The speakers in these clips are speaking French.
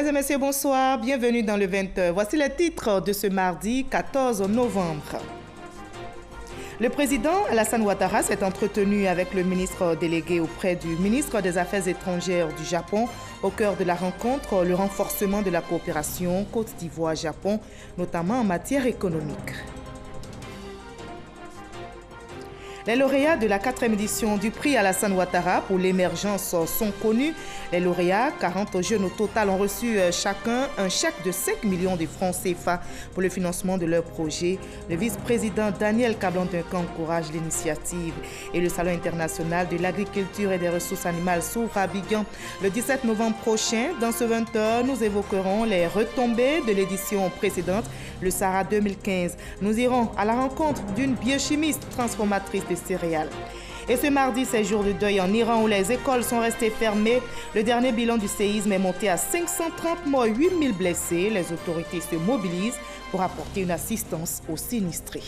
Mesdames et messieurs, bonsoir. Bienvenue dans le 20h. Voici les titres de ce mardi 14 novembre. Le président Alassane Ouattara s'est entretenu avec le ministre délégué auprès du ministre des Affaires étrangères du Japon. Au cœur de la rencontre, le renforcement de la coopération Côte d'Ivoire-Japon, notamment en matière économique. Les lauréats de la 4e édition du prix Alassane Ouattara pour l'émergence sont connus. Les lauréats, 40 jeunes au total, ont reçu chacun un chèque de 5 millions de francs CFA pour le financement de leur projet. Le vice-président Daniel Kablan-Duncan encourage l'initiative et le Salon international de l'agriculture et des ressources animales s'ouvre à Abidjan le 17 novembre prochain. Dans ce 20h, nous évoquerons les retombées de l'édition précédente, le Sahara 2015. Nous irons à la rencontre d'une biochimiste transformatrice de céréales. Et ce mardi, c'est jour de deuil en Iran où les écoles sont restées fermées. Le dernier bilan du séisme est monté à 530 morts, 8000 blessés. Les autorités se mobilisent pour apporter une assistance aux sinistrés.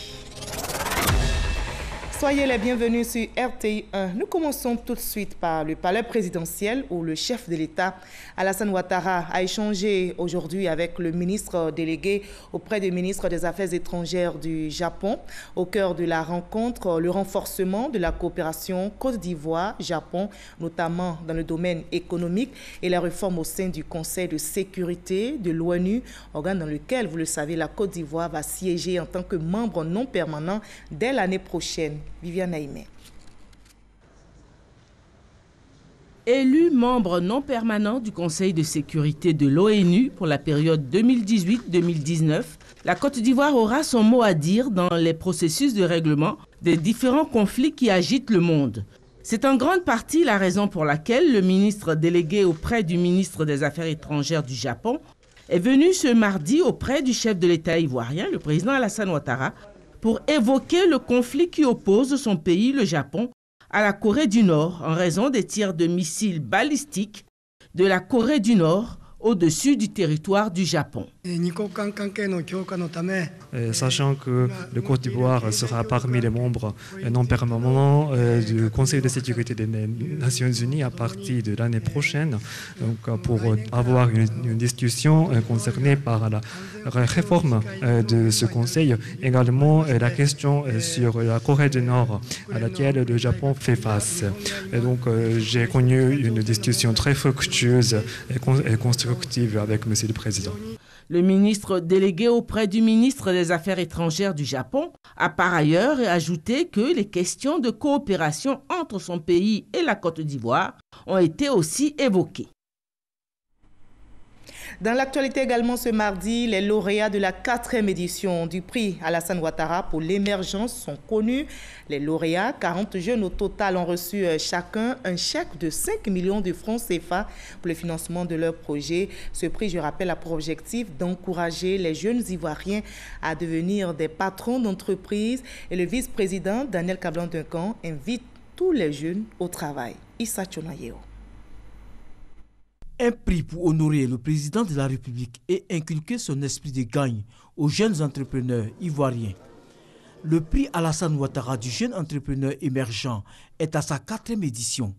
Soyez les bienvenus sur RTI 1. Nous commençons tout de suite par le palais présidentiel où le chef de l'État, Alassane Ouattara, a échangé aujourd'hui avec le ministre délégué auprès du ministre des Affaires étrangères du Japon. Au cœur de la rencontre, le renforcement de la coopération Côte d'Ivoire-Japon, notamment dans le domaine économique, et la réforme au sein du Conseil de sécurité de l'ONU, organe dans lequel, vous le savez, la Côte d'Ivoire va siéger en tant que membre non permanent dès l'année prochaine. Viviane Aïmé. Élu membre non permanent du Conseil de sécurité de l'ONU pour la période 2018-2019, la Côte d'Ivoire aura son mot à dire dans les processus de règlement des différents conflits qui agitent le monde. C'est en grande partie la raison pour laquelle le ministre délégué auprès du ministre des Affaires étrangères du Japon est venu ce mardi auprès du chef de l'État ivoirien, le président Alassane Ouattara, pour évoquer le conflit qui oppose son pays, le Japon, à la Corée du Nord en raison des tirs de missiles balistiques de la Corée du Nord au-dessus du territoire du Japon. Sachant que le Côte d'Ivoire sera parmi les membres non permanents du Conseil de sécurité des Nations Unies à partir de l'année prochaine, donc pour avoir une discussion concernée par la réforme de ce Conseil, également la question sur la Corée du Nord à laquelle le Japon fait face. Et donc j'ai connu une discussion très fructueuse et constructive avec Monsieur le Président. Le ministre délégué auprès du ministre des Affaires étrangères du Japon a par ailleurs ajouté que les questions de coopération entre son pays et la Côte d'Ivoire ont été aussi évoquées. Dans l'actualité également ce mardi, les lauréats de la 4e édition du prix Alassane Ouattara pour l'émergence sont connus. Les lauréats, 40 jeunes au total, ont reçu chacun un chèque de 5 millions de francs CFA pour le financement de leur projet. Ce prix, je rappelle, a pour objectif d'encourager les jeunes Ivoiriens à devenir des patrons d'entreprise. Et le vice-président Daniel Kablan-Duncan invite tous les jeunes au travail. Issa Tchonayeo. Un prix pour honorer le président de la République et inculquer son esprit de gagne aux jeunes entrepreneurs ivoiriens. Le prix Alassane Ouattara du jeune entrepreneur émergent est à sa 4e édition.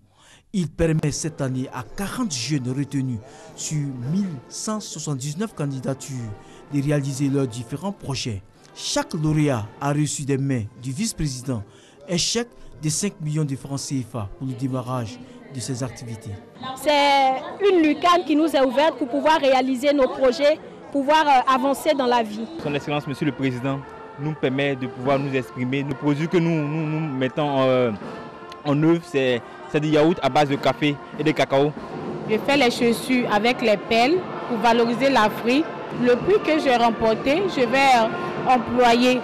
Il permet cette année à 40 jeunes retenus sur 1179 candidatures de réaliser leurs différents projets. Chaque lauréat a reçu des mains du vice-président un chèque de 5 millions de francs CFA pour le démarrage de ses activités. C'est une lucarne qui nous est ouverte pour pouvoir réaliser nos projets, pouvoir avancer dans la vie. Son Excellence, Monsieur le Président, nous permet de pouvoir nous exprimer. Le produit que nous mettons en œuvre, c'est des yaourts à base de café et de cacao. Je fais les chaussures avec les pelles pour valoriser l'Afrique. Le prix que j'ai remporté, je vais employer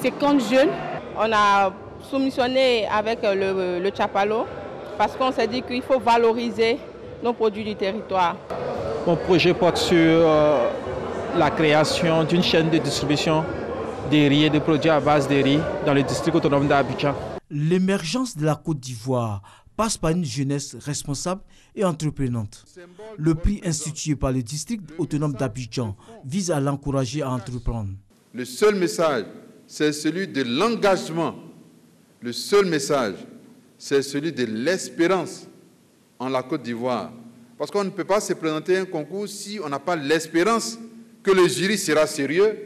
50 jeunes. On a soumissionné avec le Chapalo parce qu'on s'est dit qu'il faut valoriser nos produits du territoire. Mon projet porte sur la création d'une chaîne de distribution des riz et de produits à base de riz dans le district autonome d'Abidjan. L'émergence de la Côte d'Ivoire passe par une jeunesse responsable et entreprenante. Le prix institué par le district autonome d'Abidjan vise à l'encourager à entreprendre. Le seul message, c'est celui de l'engagement. Le seul message, c'est celui de l'espérance en la Côte d'Ivoire. Parce qu'on ne peut pas se présenter à un concours si on n'a pas l'espérance que le jury sera sérieux,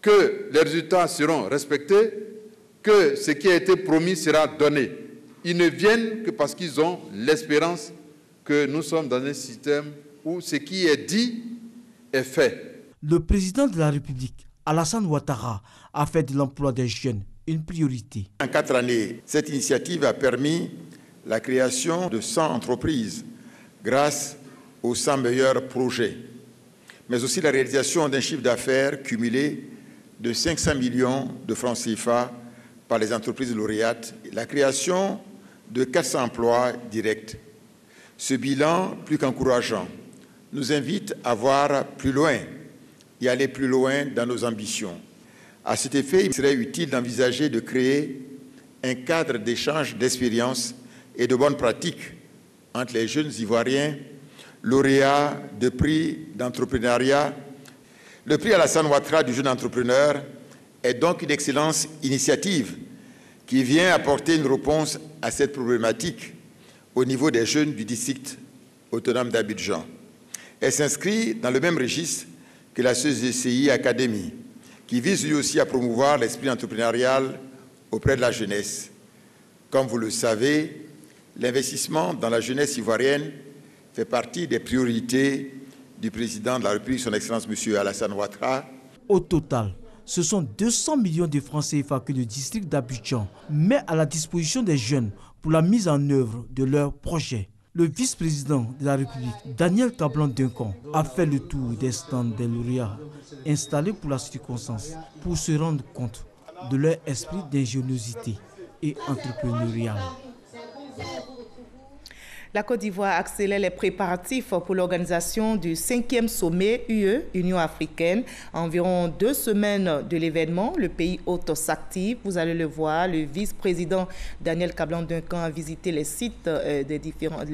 que les résultats seront respectés, que ce qui a été promis sera donné. Ils ne viennent que parce qu'ils ont l'espérance que nous sommes dans un système où ce qui est dit est fait. Le président de la République, Alassane Ouattara, a fait de l'emploi des jeunes une priorité. En 4 années, cette initiative a permis la création de 100 entreprises grâce aux 100 meilleurs projets, mais aussi la réalisation d'un chiffre d'affaires cumulé de 500 millions de francs CFA par les entreprises lauréates, la création de 400 emplois directs. Ce bilan, plus qu'encourageant, nous invite à voir plus loin et aller plus loin dans nos ambitions. À cet effet, il serait utile d'envisager de créer un cadre d'échange d'expériences et de bonnes pratiques entre les jeunes Ivoiriens, lauréats de prix d'entrepreneuriat. Le prix Alassane Ouattara du jeune entrepreneur est donc une excellente initiative qui vient apporter une réponse à cette problématique au niveau des jeunes du district autonome d'Abidjan. Elle s'inscrit dans le même registre que la CECI Academy, qui vise lui aussi à promouvoir l'esprit entrepreneurial auprès de la jeunesse. Comme vous le savez, l'investissement dans la jeunesse ivoirienne fait partie des priorités du président de la République, son Excellence M. Alassane Ouattara. Au total, ce sont 200 millions de francs CFA que le district d'Abidjan met à la disposition des jeunes pour la mise en œuvre de leurs projets. Le vice-président de la République, Daniel Kablan-Duncan, a fait le tour des stands des lauréats installés pour la circonstance pour se rendre compte de leur esprit d'ingéniosité et entrepreneurial. La Côte d'Ivoire accélère les préparatifs pour l'organisation du 5e sommet UE, Union africaine. À environ 2 semaines de l'événement, le pays hôte s'active. Vous allez le voir, le vice-président Daniel Kablan-Duncan a visité les sites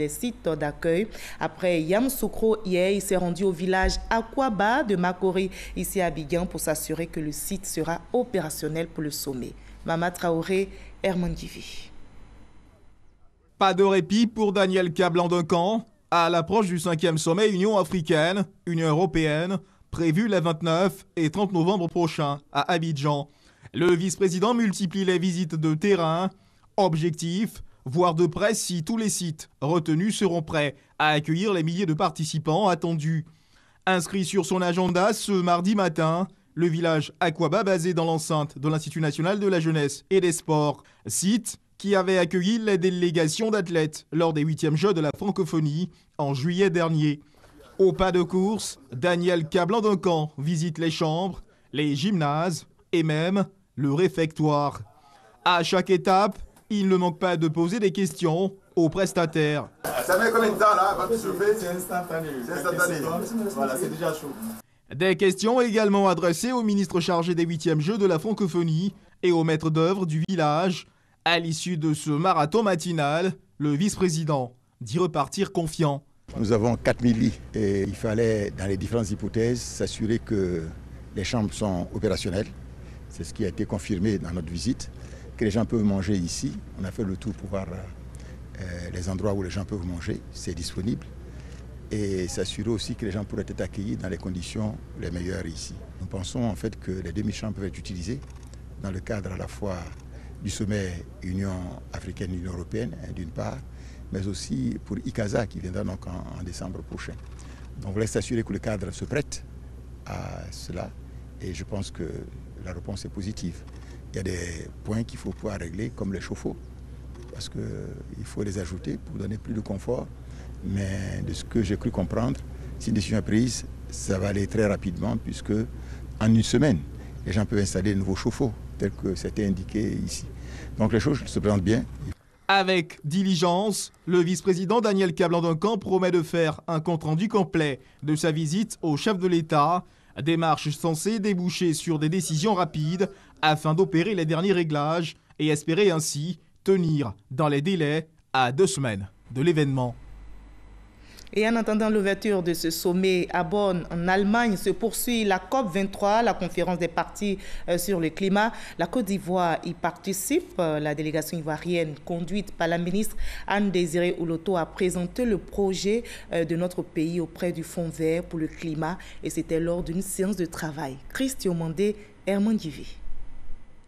sites d'accueil. Après Yamoussoukro, hier, il s'est rendu au village Akwaba de Makori, ici à Abidjan, pour s'assurer que le site sera opérationnel pour le sommet. Mama Traoré, Herman Givi. Pas de répit pour Daniel Kablan-Duncan à l'approche du 5e sommet Union africaine, Union européenne, prévu les 29 et 30 novembre prochains à Abidjan. Le vice-président multiplie les visites de terrain. Objectif, voir de près si tous les sites retenus seront prêts à accueillir les milliers de participants attendus. Inscrit sur son agenda ce mardi matin, le village Akwaba basé dans l'enceinte de l'Institut national de la jeunesse et des sports. Site qui avait accueilli les délégations d'athlètes lors des 8e Jeux de la francophonie en juillet dernier. Au pas de course, Daniel Kablan-Duncan visite les chambres, les gymnases et même le réfectoire. À chaque étape, il ne manque pas de poser des questions aux prestataires. Ça met combien de temps là avant de soulever? C'est instantané. Voilà, c'est déjà chaud. Des questions également adressées au ministre chargé des 8e Jeux de la francophonie et au maître d'œuvre du village. À l'issue de ce marathon matinal, le vice-président dit repartir confiant. Nous avons 4000 lits et il fallait, dans les différentes hypothèses, s'assurer que les chambres sont opérationnelles. C'est ce qui a été confirmé dans notre visite, que les gens peuvent manger ici. On a fait le tour pour voir les endroits où les gens peuvent manger, c'est disponible. Et s'assurer aussi que les gens pourraient être accueillis dans les conditions les meilleures ici. Nous pensons en fait que les demi-chambres peuvent être utilisées dans le cadre à la fois du sommet Union africaine, Union européenne, d'une part, mais aussi pour ICASA qui viendra donc en décembre prochain. Donc on voulait s'assurer que le cadre se prête à cela et je pense que la réponse est positive. Il y a des points qu'il faut pouvoir régler comme les chauffe-eau parce qu'il faut les ajouter pour donner plus de confort, mais de ce que j'ai cru comprendre, si une décision est prise, ça va aller très rapidement puisque en une semaine, les gens peuvent installer de nouveaux chauffe-eau tel que c'était indiqué ici. Donc les choses se présentent bien. Avec diligence, le vice-président Daniel Kablan-Duncan promet de faire un compte-rendu complet de sa visite au chef de l'État, démarche censée déboucher sur des décisions rapides afin d'opérer les derniers réglages et espérer ainsi tenir dans les délais à 2 semaines de l'événement. Et en attendant l'ouverture de ce sommet à Bonn, en Allemagne, se poursuit la COP23, la conférence des parties sur le climat. La Côte d'Ivoire y participe. La délégation ivoirienne, conduite par la ministre Anne-Désiré Ouloto, a présenté le projet de notre pays auprès du Fonds vert pour le climat. Et c'était lors d'une séance de travail. Christian Mandé, Herman Divé.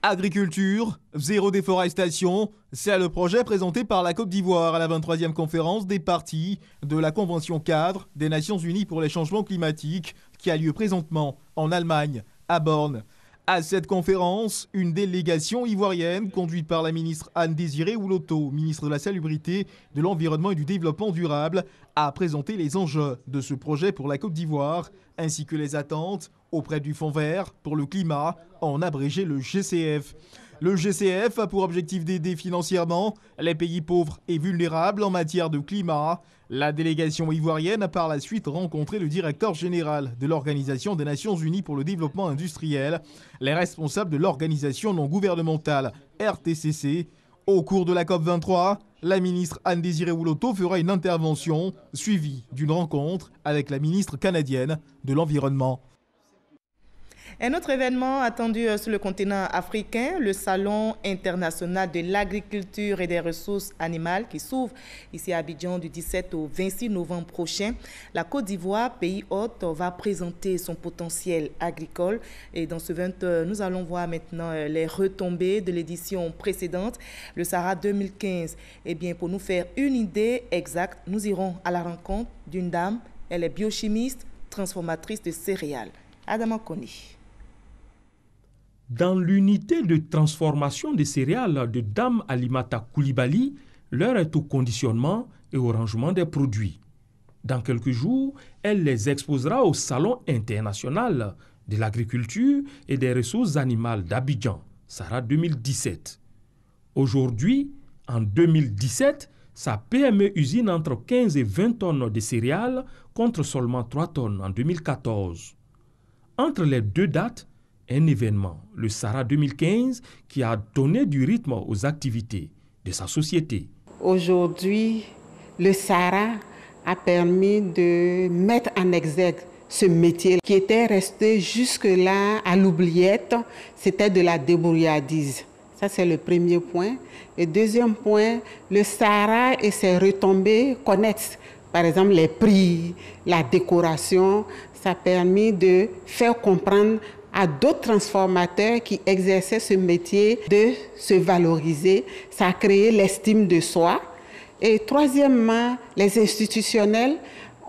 Agriculture, zéro déforestation, c'est le projet présenté par la Côte d'Ivoire à la 23e conférence des parties de la Convention cadre des Nations Unies pour les changements climatiques qui a lieu présentement en Allemagne, à Bonn. À cette conférence, une délégation ivoirienne conduite par la ministre Anne-Désiré Ouloto, ministre de la Salubrité, de l'Environnement et du Développement durable, a présenté les enjeux de ce projet pour la Côte d'Ivoire, ainsi que les attentes auprès du Fonds vert pour le climat, en abrégé le GCF. Le GCF a pour objectif d'aider financièrement les pays pauvres et vulnérables en matière de climat. La délégation ivoirienne a par la suite rencontré le directeur général de l'Organisation des Nations Unies pour le Développement Industriel, les responsables de l'organisation non gouvernementale RTCC. Au cours de la COP23, la ministre Anne-Désiré Ouloto fera une intervention suivie d'une rencontre avec la ministre canadienne de l'Environnement. Un autre événement attendu sur le continent africain, le Salon international de l'agriculture et des ressources animales qui s'ouvre ici à Abidjan du 17 au 26 novembre prochain. La Côte d'Ivoire, pays hôte, va présenter son potentiel agricole. Et dans ce 20, nous allons voir maintenant les retombées de l'édition précédente, le Sahara 2015. Eh bien, pour nous faire une idée exacte, nous irons à la rencontre d'une dame. Elle est biochimiste, transformatrice de céréales. Adama Koni. Dans l'unité de transformation des céréales de Dame Alimata Koulibaly, l'heure est au conditionnement et au rangement des produits. Dans quelques jours, elle les exposera au Salon international de l'agriculture et des ressources animales d'Abidjan, Sahara 2017. Aujourd'hui, en 2017, sa PME usine entre 15 et 20 tonnes de céréales contre seulement 3 tonnes en 2014. Entre les deux dates, un événement, le Sahara 2015, qui a donné du rythme aux activités de sa société. Aujourd'hui, le Sahara a permis de mettre en exergue ce métier qui était resté jusque-là à l'oubliette, c'était de la débrouillardise. Ça, c'est le premier point. Et deuxième point, le Sahara et ses retombées connaissent, par exemple, les prix, la décoration. Ça a permis de faire comprendre à d'autres transformateurs qui exerçaient ce métier de se valoriser. Ça a créé l'estime de soi. Et troisièmement, les institutionnels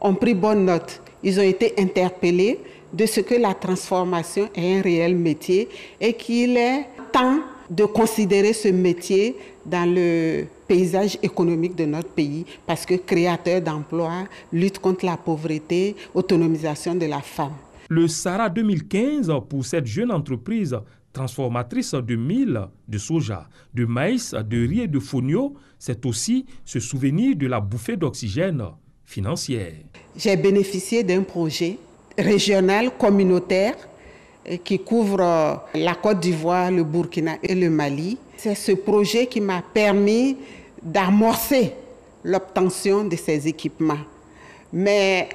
ont pris bonne note. Ils ont été interpellés de ce que la transformation est un réel métier et qu'il est temps de considérer ce métier dans le paysage économique de notre pays parce que créateur d'emplois, lutte contre la pauvreté, autonomisation de la femme. Le Sahara 2015, pour cette jeune entreprise transformatrice de mil, de soja, de maïs, de riz et de fonio, c'est aussi se souvenir de la bouffée d'oxygène financière. J'ai bénéficié d'un projet régional communautaire qui couvre la Côte d'Ivoire, le Burkina et le Mali. C'est ce projet qui m'a permis d'amorcer l'obtention de ces équipements. Mais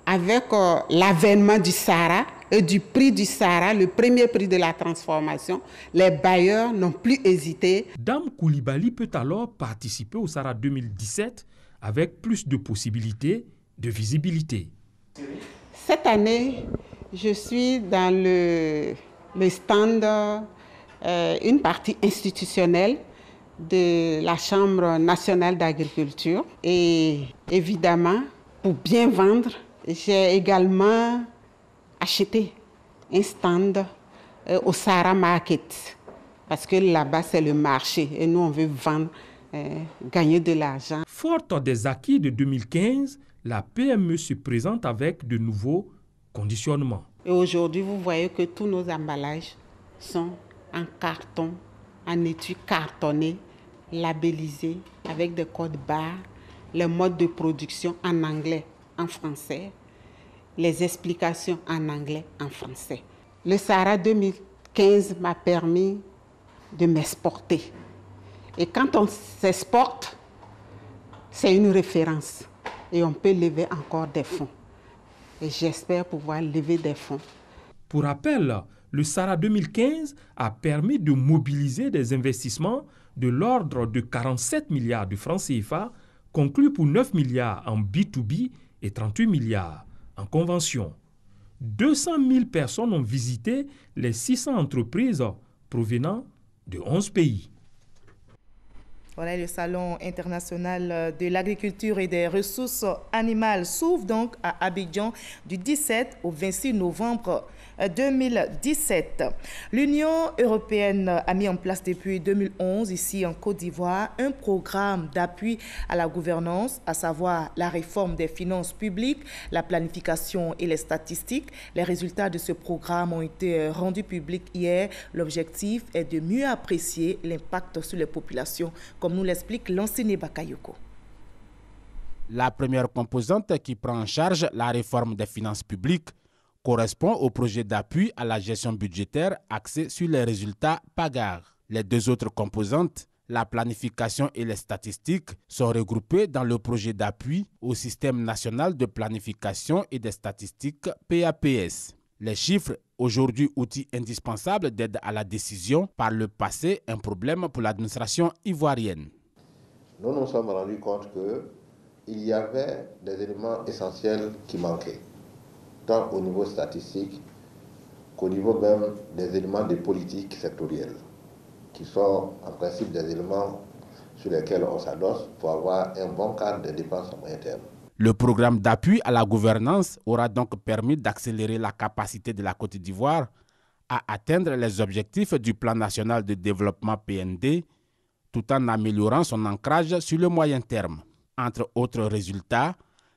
avec l'avènement du Sahara et du prix du Sahara, le premier prix de la transformation, les bailleurs n'ont plus hésité. Dame Koulibaly peut alors participer au Sahara 2017 avec plus de possibilités de visibilité. Cette année, je suis dans le stand, une partie institutionnelle de la Chambre nationale d'agriculture. Et évidemment, pour bien vendre, j'ai également acheté un stand au Sahara Market parce que là-bas, c'est le marché et nous, on veut vendre, gagner de l'argent. Forte des acquis de 2015, la PME se présente avec de nouveaux conditionnements. Et aujourd'hui, vous voyez que tous nos emballages sont en carton, en étui cartonné, labellisés avec des codes barres, les modes de production en anglais, en français, les explications en anglais, en français. Le Sahara 2015 m'a permis de m'exporter. Et quand on s'exporte, c'est une référence. et on peut lever encore des fonds. Et j'espère pouvoir lever des fonds. Pour rappel, le SARA 2015 a permis de mobiliser des investissements de l'ordre de 47 milliards de francs CFA, conclus pour 9 milliards en B2B et 38 milliards en convention. 200 000 personnes ont visité les 600 entreprises provenant de 11 pays. Voilà, le Salon international de l'agriculture et des ressources animales s'ouvre donc à Abidjan du 17 au 26 novembre 2017. L'Union européenne a mis en place depuis 2011 ici en Côte d'Ivoire un programme d'appui à la gouvernance, à savoir la réforme des finances publiques, la planification et les statistiques. Les résultats de ce programme ont été rendus publics hier. L'objectif est de mieux apprécier l'impact sur les populations, comme nous l'explique Lansine Bakayoko. La première composante qui prend en charge la réforme des finances publiques correspond au projet d'appui à la gestion budgétaire axé sur les résultats PAGAR. Les deux autres composantes, la planification et les statistiques, sont regroupées dans le projet d'appui au système national de planification et des statistiques PAPS. Les chiffres, aujourd'hui outil indispensable d'aide à la décision, par le passé un problème pour l'administration ivoirienne. Nous nous sommes rendus compte qu'il y avait des éléments essentiels qui manquaient, tant au niveau statistique qu'au niveau même des éléments de politique sectorielle, qui sont en principe des éléments sur lesquels on s'adosse pour avoir un bon cadre de dépenses à moyen terme. Le programme d'appui à la gouvernance aura donc permis d'accélérer la capacité de la Côte d'Ivoire à atteindre les objectifs du Plan national de développement PND, tout en améliorant son ancrage sur le moyen terme. Entre autres résultats,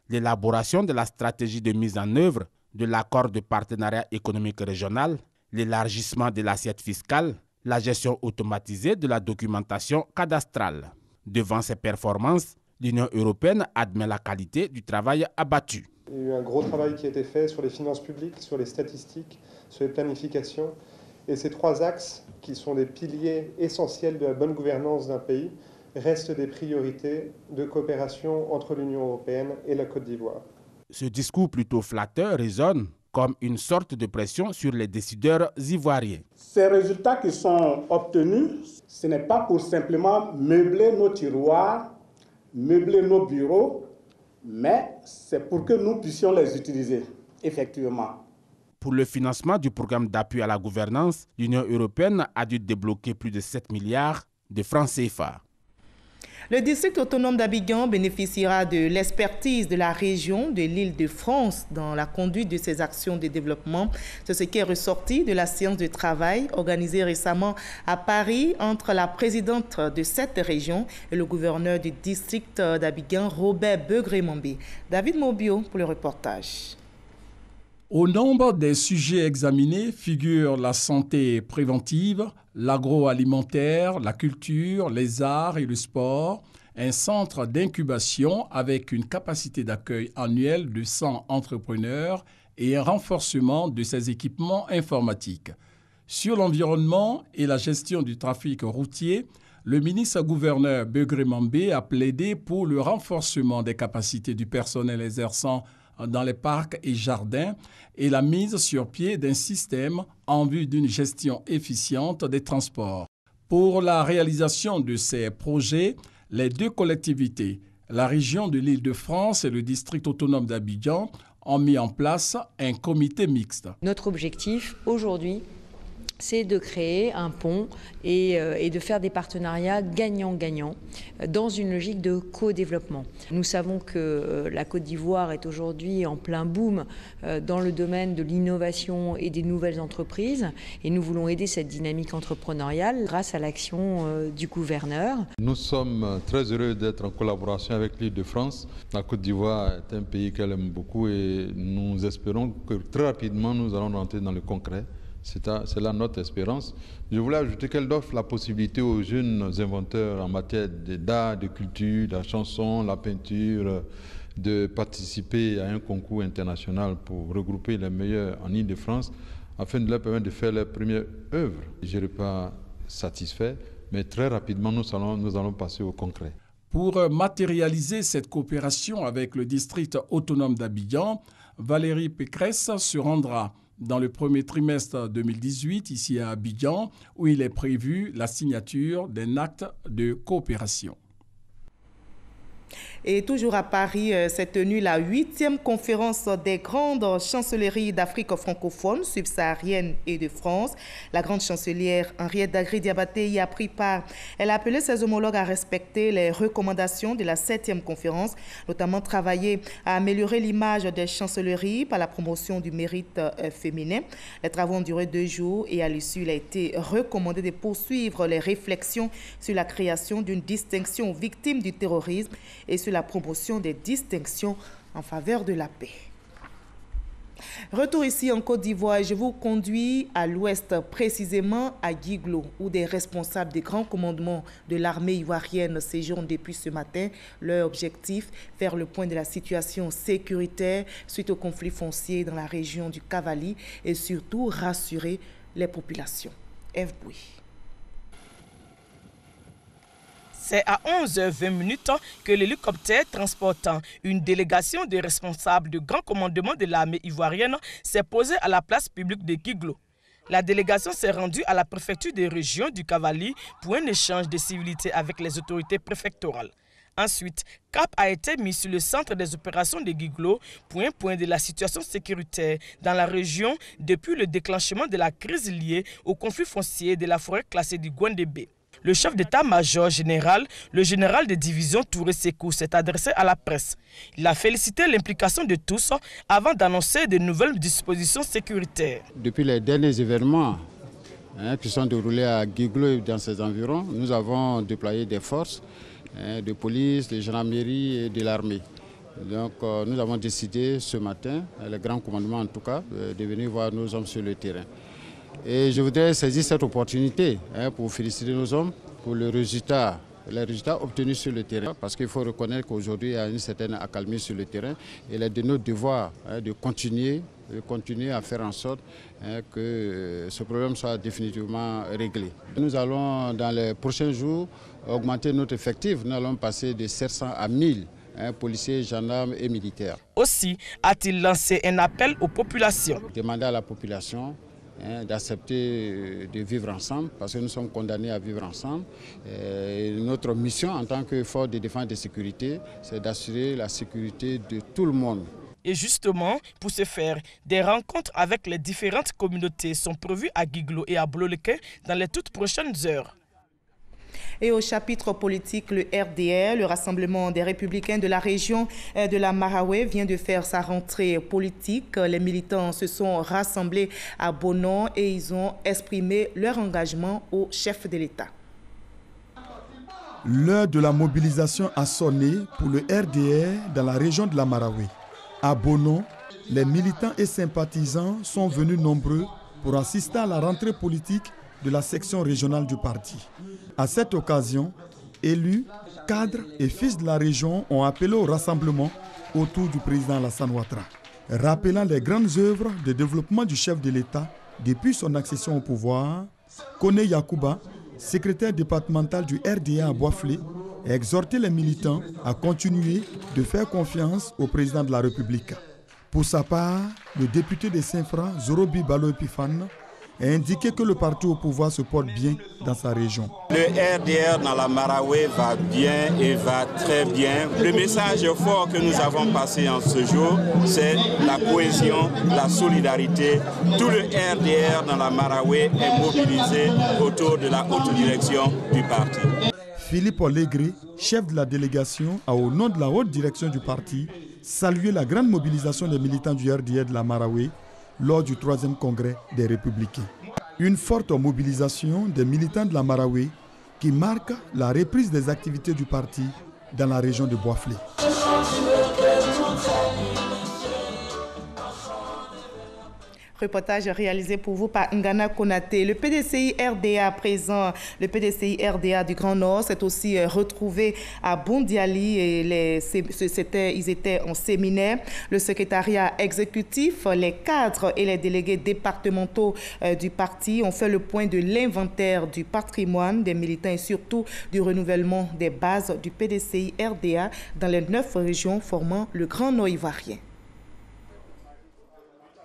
l'élaboration de la stratégie de mise en œuvre de l'accord de partenariat économique régional, l'élargissement de l'assiette fiscale, la gestion automatisée de la documentation cadastrale. Devant ces performances, l'Union européenne admet la qualité du travail abattu. Il y a eu un gros travail qui a été fait sur les finances publiques, sur les statistiques, sur les planifications. Et ces trois axes, qui sont des piliers essentiels de la bonne gouvernance d'un pays, restent des priorités de coopération entre l'Union européenne et la Côte d'Ivoire. Ce discours plutôt flatteur résonne comme une sorte de pression sur les décideurs ivoiriens. Ces résultats qui sont obtenus, ce n'est pas pour simplement meubler nos tiroirs, meubler nos bureaux, mais c'est pour que nous puissions les utiliser, effectivement. Pour le financement du programme d'appui à la gouvernance, l'Union européenne a dû débloquer plus de 7 milliards de francs CFA. Le district autonome d'Abidjan bénéficiera de l'expertise de la région de l'Île-de-France dans la conduite de ses actions de développement. C'est ce qui est ressorti de la séance de travail organisée récemment à Paris entre la présidente de cette région et le gouverneur du district d'Abidjan, Robert Begré-Mambé. David Mobio pour le reportage. Au nombre des sujets examinés figurent la santé préventive, l'agroalimentaire, la culture, les arts et le sport, un centre d'incubation avec une capacité d'accueil annuelle de 100 entrepreneurs et un renforcement de ses équipements informatiques. Sur l'environnement et la gestion du trafic routier, le ministre-gouverneur Begré-Mambé a plaidé pour le renforcement des capacités du personnel exerçant dans les parcs et jardins et la mise sur pied d'un système en vue d'une gestion efficiente des transports. Pour la réalisation de ces projets, les deux collectivités, la région de l'Île-de-France et le district autonome d'Abidjan, ont mis en place un comité mixte. Notre objectif aujourd'hui, c'est de créer un pont et de faire des partenariats gagnant-gagnant dans une logique de co-développement. Nous savons que la Côte d'Ivoire est aujourd'hui en plein boom dans le domaine de l'innovation et des nouvelles entreprises et nous voulons aider cette dynamique entrepreneuriale grâce à l'action du gouverneur. Nous sommes très heureux d'être en collaboration avec l'Île-de-France. La Côte d'Ivoire est un pays qu'elle aime beaucoup et nous espérons que très rapidement nous allons rentrer dans le concret. C'est là notre espérance. Je voulais ajouter qu'elle offre la possibilité aux jeunes inventeurs en matière d'art, de culture, de la chanson, la peinture, de participer à un concours international pour regrouper les meilleurs en Île-de-France afin de leur permettre de faire leur première œuvre. Je ne serai pas satisfait, mais très rapidement nous allons passer au concret. Pour matérialiser cette coopération avec le district autonome d'Abidjan, Valérie Pécresse se rendra dans le premier trimestre 2018 ici à Abidjan, où il est prévu la signature d'un acte de coopération. Et toujours à Paris, s'est tenue la 8e conférence des grandes chancelleries d'Afrique francophone, subsaharienne et de France. La grande chancelière Henriette Dagri-Diabaté y a pris part. Elle a appelé ses homologues à respecter les recommandations de la 7e conférence, notamment travailler à améliorer l'image des chancelleries par la promotion du mérite féminin. Les travaux ont duré 2 jours et à l'issue, il a été recommandé de poursuivre les réflexions sur la création d'une distinction aux victimes du terrorisme et sur la promotion des distinctions en faveur de la paix. Retour ici en Côte d'Ivoire et je vous conduis à l'ouest, précisément à Guiglo, où des responsables des grands commandements de l'armée ivoirienne séjournent depuis ce matin. Leur objectif, faire le point de la situation sécuritaire suite au conflit foncier dans la région du Cavali et surtout rassurer les populations. F. Bouy. C'est à 11h20 que l'hélicoptère transportant une délégation de responsables du grand commandement de l'armée ivoirienne s'est posé à la place publique de Guiglo. La délégation s'est rendue à la préfecture des régions du Cavali pour un échange de civilité avec les autorités préfectorales. Ensuite, cap a été mis sur le centre des opérations de Guiglo pour un point de la situation sécuritaire dans la région depuis le déclenchement de la crise liée au conflit foncier de la forêt classée du Gwandébé. Le chef d'état-major général, le général de division Touré Sekou, s'est adressé à la presse. Il a félicité l'implication de tous avant d'annoncer de nouvelles dispositions sécuritaires. Depuis les derniers événements qui sont déroulés à Guiglo et dans ses environs, nous avons déployé des forces de police, de gendarmerie et de l'armée. Donc nous avons décidé ce matin, le grand commandement en tout cas, de venir voir nos hommes sur le terrain. Et je voudrais saisir cette opportunité pour féliciter nos hommes pour les résultats obtenus sur le terrain. Parce qu'il faut reconnaître qu'aujourd'hui, il y a une certaine accalmie sur le terrain. Et il est de notre devoir de continuer à faire en sorte que ce problème soit définitivement réglé. Nous allons, dans les prochains jours, augmenter notre effectif. Nous allons passer de 700 à 1000 policiers, gendarmes et militaires. Aussi, a-t-il lancé un appel aux populations. Demander à la population d'accepter de vivre ensemble, parce que nous sommes condamnés à vivre ensemble. Et notre mission en tant que force de défense et de sécurité, c'est d'assurer la sécurité de tout le monde. Et justement, pour ce faire, des rencontres avec les différentes communautés sont prévues à Guiglo et à Bloleke dans les toutes prochaines heures. Et au chapitre politique, le RDR, le Rassemblement des Républicains de la région de la Marawe, vient de faire sa rentrée politique. Les militants se sont rassemblés à Bonon et ils ont exprimé leur engagement au chef de l'État. L'heure de la mobilisation a sonné pour le RDR dans la région de la Marawe. À Bonon, les militants et sympathisants sont venus nombreux pour assister à la rentrée politique de la section régionale du parti. À cette occasion, élus, cadres et fils de la région ont appelé au rassemblement autour du président Alassane Ouattara, rappelant les grandes œuvres de développement du chef de l'État depuis son accession au pouvoir. Koné Yakouba, secrétaire départemental du RDA à Boisflé, a exhorté les militants à continuer de faire confiance au président de la République. Pour sa part, le député de Saint-Franc, Zorobi Balo-Epifane, a indiqué que le parti au pouvoir se porte bien dans sa région. Le RDR dans la Marawe va bien et va très bien. Le message fort que nous avons passé en ce jour, c'est la cohésion, la solidarité. Tout le RDR dans la Marawe est mobilisé autour de la haute direction du parti. Philippe Olegré, chef de la délégation, a au nom de la haute direction du parti salué la grande mobilisation des militants du RDR de la Marawe lors du 3e congrès des Républicains. Une forte mobilisation des militants de la Marawe qui marque la reprise des activités du parti dans la région de Boisflé. Reportage réalisé pour vous par Ngana Konaté. Le PDCI RDA présent, le PDCI RDA du Grand Nord s'est aussi retrouvé à Bundiali et ils étaient en séminaire. Le secrétariat exécutif, les cadres et les délégués départementaux du parti ont fait le point de l'inventaire du patrimoine des militants et surtout du renouvellement des bases du PDCI RDA dans les 9 régions formant le Grand Nord ivoirien.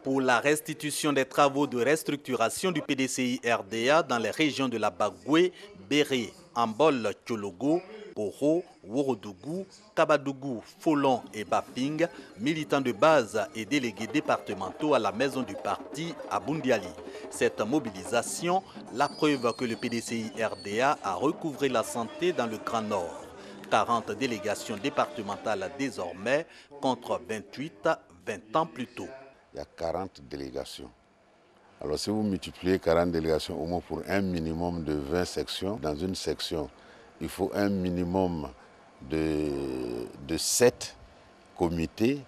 Pour la restitution des travaux de restructuration du PDCI RDA dans les régions de la Bagoué, Béré, Ambol, Tchologo, Poro, Worodougou, Kabadougou, Folon et Baping, militants de base et délégués départementaux à la maison du parti à Bundiali. Cette mobilisation, la preuve que le PDCI RDA a recouvré la santé dans le Grand Nord. 40 délégations départementales désormais contre 28 20 ans plus tôt. Il y a 40 délégations. Alors si vous multipliez 40 délégations au moins pour un minimum de 20 sections, dans une section, il faut un minimum de 7 comités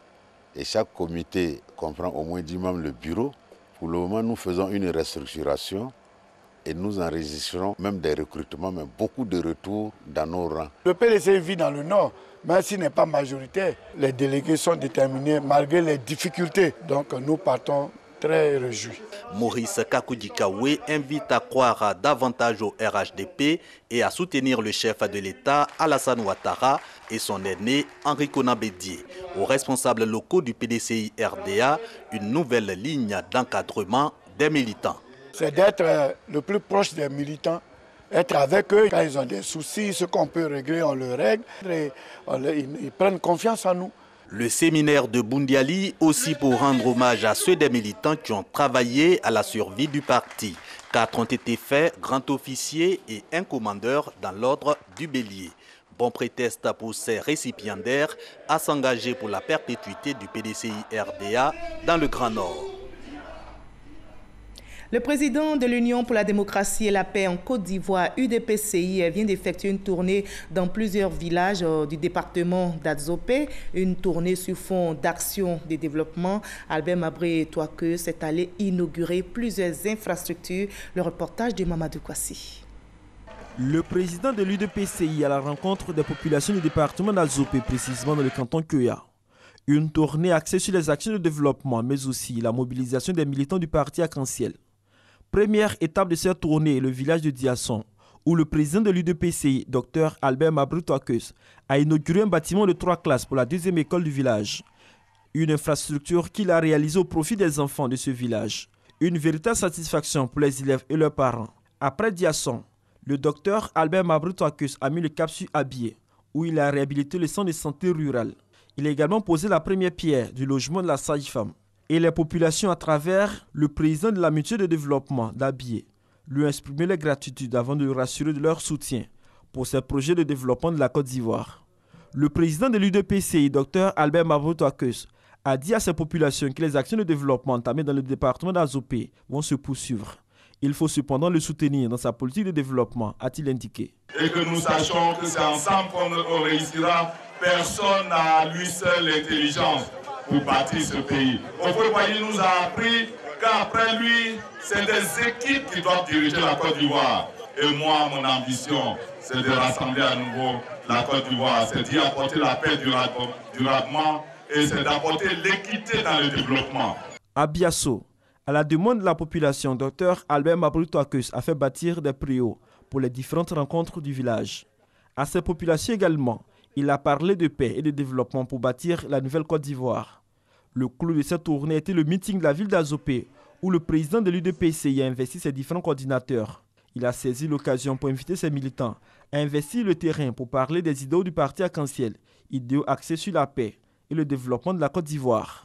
et chaque comité comprend au moins 10 membres le bureau. Pour le moment, nous faisons une restructuration et nous enregistrons même des recrutements, mais beaucoup de retours dans nos rangs. Le PDC vit dans le Nord, même s'il n'est pas majoritaire. Les délégués sont déterminés malgré les difficultés. Donc nous partons très réjouis. Maurice Kakoudikawe invite à croire davantage au RHDP et à soutenir le chef de l'État Alassane Ouattara et son aîné Henri Konan Bédié. Aux responsables locaux du PDCI RDA, une nouvelle ligne d'encadrement des militants. C'est d'être le plus proche des militants, être avec eux. Quand ils ont des soucis, ce qu'on peut régler, on le règle. Et ils prennent confiance en nous. Le séminaire de Bundiali aussi pour rendre hommage à ceux des militants qui ont travaillé à la survie du parti. 4 ont été faits, grand officier et un commandeur dans l'ordre du Bélier. Bon prétexte pour ces récipiendaires à s'engager pour la perpétuité du PDCI RDA dans le Grand Nord. Le président de l'Union pour la démocratie et la paix en Côte d'Ivoire, UDPCI, vient d'effectuer une tournée dans plusieurs villages du département d'Adzopé, une tournée sur fond d'action de développement. Albert Mabré-Touaque s'est allé inaugurer plusieurs infrastructures. Le reportage de Mamadou Kwasi. Le président de l'UDPCI à la rencontre des populations du département d'Adzopé, précisément dans le canton Keuya. Une tournée axée sur les actions de développement, mais aussi la mobilisation des militants du parti Arc-en-Ciel. Première étape de cette tournée, le village de Diasson, où le président de l'UDPCI, Dr Albert Mabré-Touaque, a inauguré un bâtiment de 3 classes pour la 2e école du village. Une infrastructure qu'il a réalisée au profit des enfants de ce village. Une véritable satisfaction pour les élèves et leurs parents. Après Diasson, le Dr Albert Mabré-Touaque a mis le cap sur Abié, où il a réhabilité le centre de santé rural. Il a également posé la première pierre du logement de la sage-femme. Et les populations, à travers le président de la mutuelle de développement d'Abié, lui ont exprimé leur gratitude avant de rassurer de leur soutien pour ces projets de développement de la Côte d'Ivoire. Le président de l'UDPCI, Dr Albert Mabré-Touaque, a dit à ces populations que les actions de développement entamées dans le département d'Adzopé vont se poursuivre. Il faut cependant le soutenir dans sa politique de développement, a-t-il indiqué. Et que nous sachions que c'est ensemble qu'on réussira. Personne n'a à lui seul l'intelligence pour bâtir ce pays. Houphouët-Boigny nous a appris qu'après lui, c'est des équipes qui doivent diriger la Côte d'Ivoire. Et moi, mon ambition, c'est de rassembler à nouveau la Côte d'Ivoire. C'est d'y apporter la paix durablement et c'est d'apporter l'équité dans le développement. À Biasso, à la demande de la population, Dr Albert Mabré-Touaque a fait bâtir des préaux pour les différentes rencontres du village. À ces populations également, il a parlé de paix et de développement pour bâtir la nouvelle Côte d'Ivoire. Le clou de cette tournée était le meeting de la ville d'Adzopé, où le président de l'UDPCI a investi ses différents coordinateurs. Il a saisi l'occasion pour inviter ses militants à investir le terrain pour parler des idéaux du parti Arc-en-Ciel, idéaux axés sur la paix et le développement de la Côte d'Ivoire.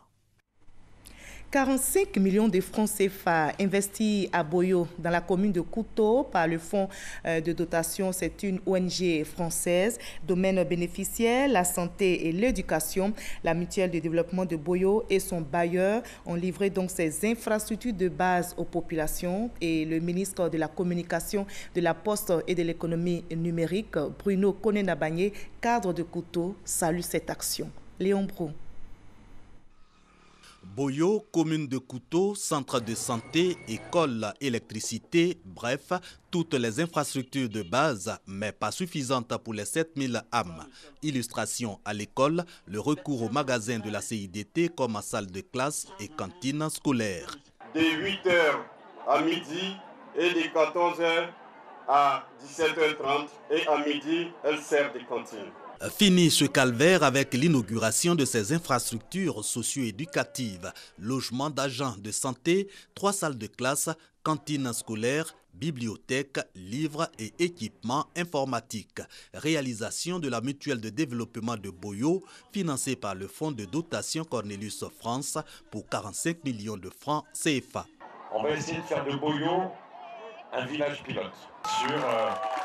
45 millions de francs CFA investis à Boyo, dans la commune de Kouto, par le fonds de dotation. C'est une ONG française. Domaine bénéficiaire, la santé et l'éducation. La mutuelle de développement de Boyo et son bailleur ont livré donc ces infrastructures de base aux populations. Et le ministre de la Communication, de la Poste et de l'économie numérique, Bruno Koné-Nabagné, cadre de Kouto, salue cette action. Léon Brou. Boyo, commune de Kouto, centre de santé, école, électricité, bref, toutes les infrastructures de base, mais pas suffisantes pour les 7000 âmes. Illustration à l'école, le recours au magasin de la CIDT comme salle de classe et cantine scolaire. De 8h à midi et de 14h à 17h30 et à midi, elle sert de cantine. Fini ce calvaire avec l'inauguration de ces infrastructures socio-éducatives, logement d'agents de santé, 3 salles de classe, cantine scolaire, bibliothèque, livres et équipements informatiques. Réalisation de la mutuelle de développement de Boyo, financée par le fonds de dotation Cornelius France pour 45 millions de francs CFA. On va essayer de faire de Boyo un village pilote sur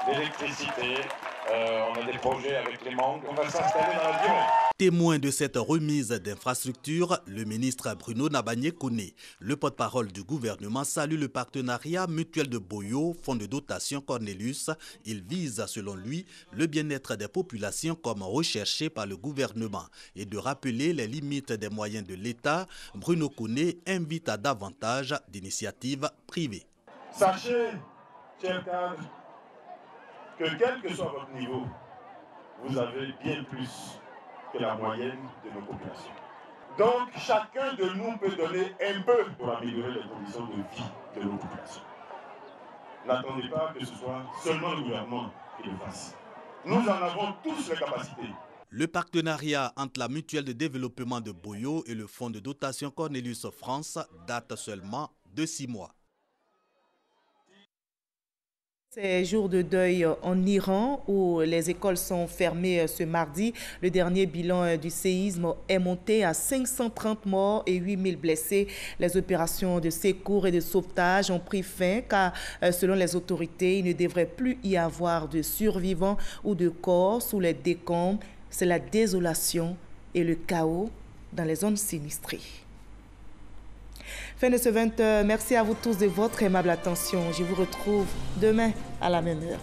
l'électricité. On a des projets avec les mangues. On va s'installer dans la durée. Témoin de cette remise d'infrastructures, le ministre Bruno Nabagné-Koné, le porte-parole du gouvernement, salue le partenariat mutuel de Boyo, fonds de dotation Cornelius. Il vise, selon lui, le bien-être des populations comme recherché par le gouvernement. Et de rappeler les limites des moyens de l'État, Bruno Koné invite à davantage d'initiatives privées. Sachez, chers cadres, que quel que soit votre niveau, vous avez bien plus que la moyenne de nos populations. Donc, chacun de nous peut donner un peu pour améliorer les conditions de vie de nos populations. N'attendez pas que ce soit seulement le gouvernement qui le fasse. Nous en avons tous les capacités. Le partenariat entre la mutuelle de développement de Boyo et le fonds de dotation Cornelius France date seulement de 6 mois. Ces jours de deuil en Iran où les écoles sont fermées ce mardi. Le dernier bilan du séisme est monté à 530 morts et 8000 blessés. Les opérations de secours et de sauvetage ont pris fin car selon les autorités, il ne devrait plus y avoir de survivants ou de corps sous les décombres. C'est la désolation et le chaos dans les zones sinistrées. Fin de ce 20h. Merci à vous tous de votre aimable attention. Je vous retrouve demain à la même heure.